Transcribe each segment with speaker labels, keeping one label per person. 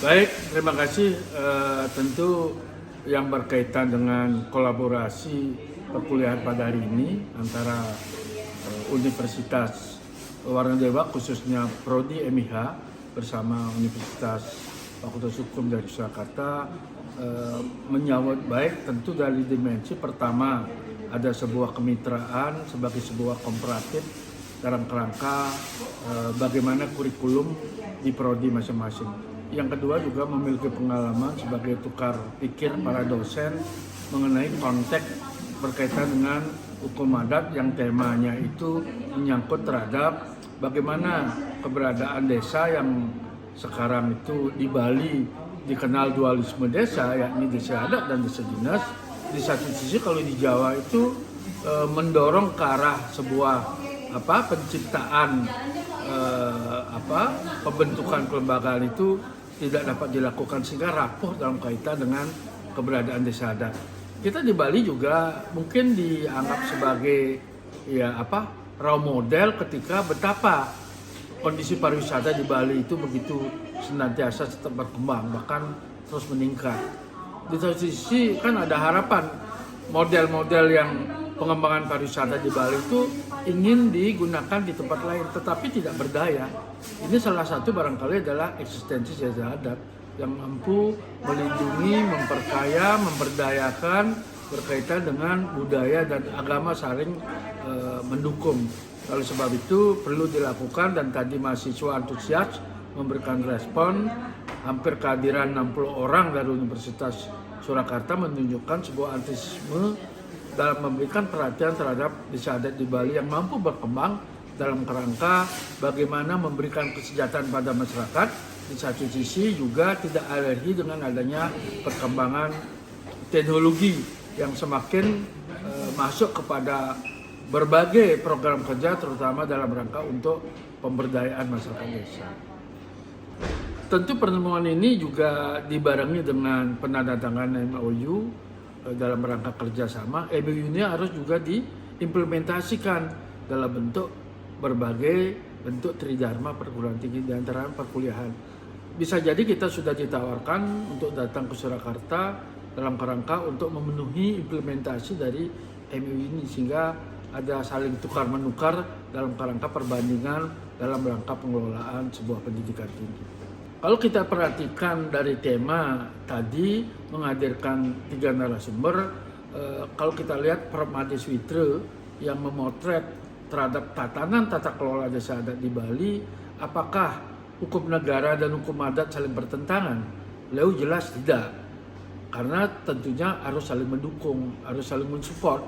Speaker 1: Baik, terima kasih. Tentu yang berkaitan dengan kolaborasi perkuliahan pada hari ini antara Universitas Warnadewa khususnya Prodi MIH bersama Universitas Fakultas Hukum dari Surakarta menyambut baik tentu dari dimensi pertama ada sebuah kemitraan sebagai sebuah komparatif dalam kerangka bagaimana kurikulum di prodi masing-masing. Yang kedua juga memiliki pengalaman sebagai tukar pikir para dosen mengenai konteks berkaitan dengan hukum adat yang temanya itu menyangkut terhadap bagaimana keberadaan desa yang sekarang itu di Bali dikenal dualisme desa, yakni desa adat dan desa dinas. Di satu sisi kalau di Jawa itu mendorong ke arah sebuah penciptaan pembentukan kelembagaan itu tidak dapat dilakukan sehingga rapuh dalam kaitan dengan keberadaan desa adat. Kita di Bali juga mungkin dianggap sebagai role model ketika betapa kondisi pariwisata di Bali itu begitu senantiasa tetap berkembang bahkan terus meningkat. Di satu sisi kan ada harapan model-model yang pengembangan pariwisata di Bali itu ingin digunakan di tempat lain, tetapi tidak berdaya. Ini salah satu barangkali adalah eksistensi desa adat yang mampu melindungi, memperkaya, memberdayakan berkaitan dengan budaya dan agama saling mendukung. Oleh sebab itu perlu dilakukan dan tadi mahasiswa antusias memberikan respon. Hampir kehadiran 60 orang dari Universitas Surakarta menunjukkan sebuah antusiasme dalam memberikan perhatian terhadap desa adat di Bali yang mampu berkembang dalam kerangka bagaimana memberikan kesejahteraan pada masyarakat. Di satu sisi juga tidak alergi dengan adanya perkembangan teknologi yang semakin masuk kepada berbagai program kerja terutama dalam rangka untuk pemberdayaan masyarakat desa. Tentu pertemuan ini juga dibarengi dengan penandatanganan MOU dalam rangka kerjasama. MOU ini harus juga diimplementasikan dalam bentuk berbagai bentuk tridharma perguruan tinggi di antara perkuliahan. Bisa jadi kita sudah ditawarkan untuk datang ke Surakarta dalam kerangka untuk memenuhi implementasi dari MOU ini sehingga ada saling tukar menukar dalam kerangka perbandingan dalam rangka pengelolaan sebuah pendidikan tinggi. Kalau kita perhatikan dari tema tadi menghadirkan 3 narasumber, kalau kita lihat Prof. Made Switre yang memotret terhadap tatanan tata kelola desa adat di Bali, apakah hukum negara dan hukum adat saling bertentangan? Beliau jelas tidak, karena tentunya harus saling mendukung, harus saling mensupport.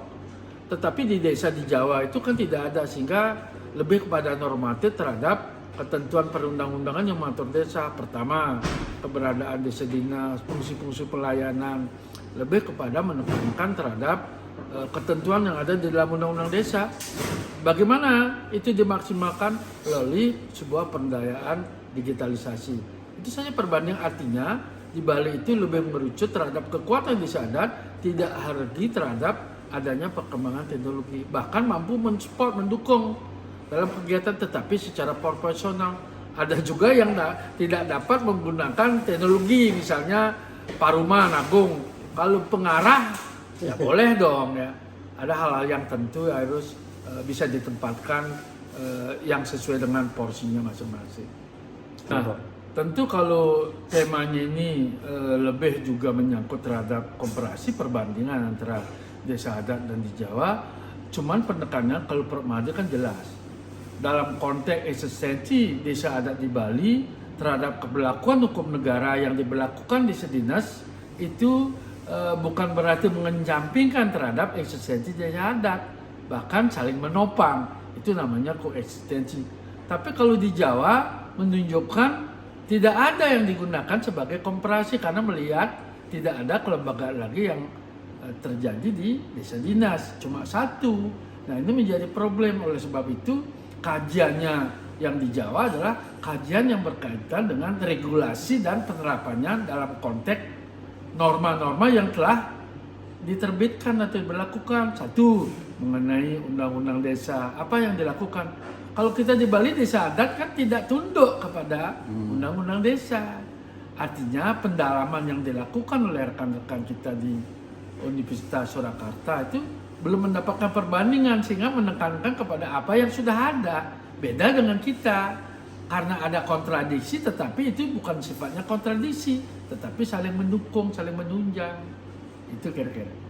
Speaker 1: Tetapi di desa di Jawa itu kan tidak ada, sehingga lebih kepada normatif terhadap ketentuan perundang-undangan yang mengatur desa. Pertama, keberadaan desa dinas, fungsi-fungsi pelayanan, lebih kepada menekankan terhadap ketentuan yang ada di dalam undang-undang desa. Bagaimana itu dimaksimalkan melalui sebuah pemberdayaan digitalisasi. Itu saja perbandingan, artinya di Bali itu lebih merucut terhadap kekuatan desa adat, tidak alergi terhadap adanya perkembangan teknologi, bahkan mampu mensupport, mendukung dalam kegiatan tetapi secara proporsional. Ada juga yang tidak dapat menggunakan teknologi, misalnya Paruma Agung. Kalau pengarah ya boleh dong ya. Ada hal-hal yang tentu harus bisa ditempatkan yang sesuai dengan porsinya masing-masing. Nah, tentu kalau temanya ini lebih juga menyangkut terhadap komparasi perbandingan antara desa adat dan di Jawa, cuman penekanannya kalau Prof. Made kan jelas. Dalam konteks eksistensi desa adat di Bali terhadap keberlakuan hukum negara yang diberlakukan di sedinas itu bukan berarti mengencampingkan terhadap eksistensi desa adat, bahkan saling menopang. Itu namanya koeksistensi. Tapi kalau di Jawa menunjukkan tidak ada yang digunakan sebagai komparasi karena melihat tidak ada kelembagaan lagi yang terjadi di desa dinas, cuma satu. Nah, ini menjadi problem. Oleh sebab itu kajiannya yang di Jawa adalah kajian yang berkaitan dengan regulasi dan penerapannya dalam konteks norma-norma yang telah diterbitkan atau diberlakukan. Satu, mengenai undang-undang desa, apa yang dilakukan? Kalau kita di Bali desa adat kan tidak tunduk kepada undang-undang desa. Artinya pendalaman yang dilakukan oleh rekan-rekan kita di Universitas Surakarta itu belum mendapatkan perbandingan sehingga menekankan kepada apa yang sudah ada. Beda dengan kita, karena ada kontradiksi tetapi itu bukan sifatnya kontradiksi, tetapi saling mendukung, saling menunjang. Itu kira-kira.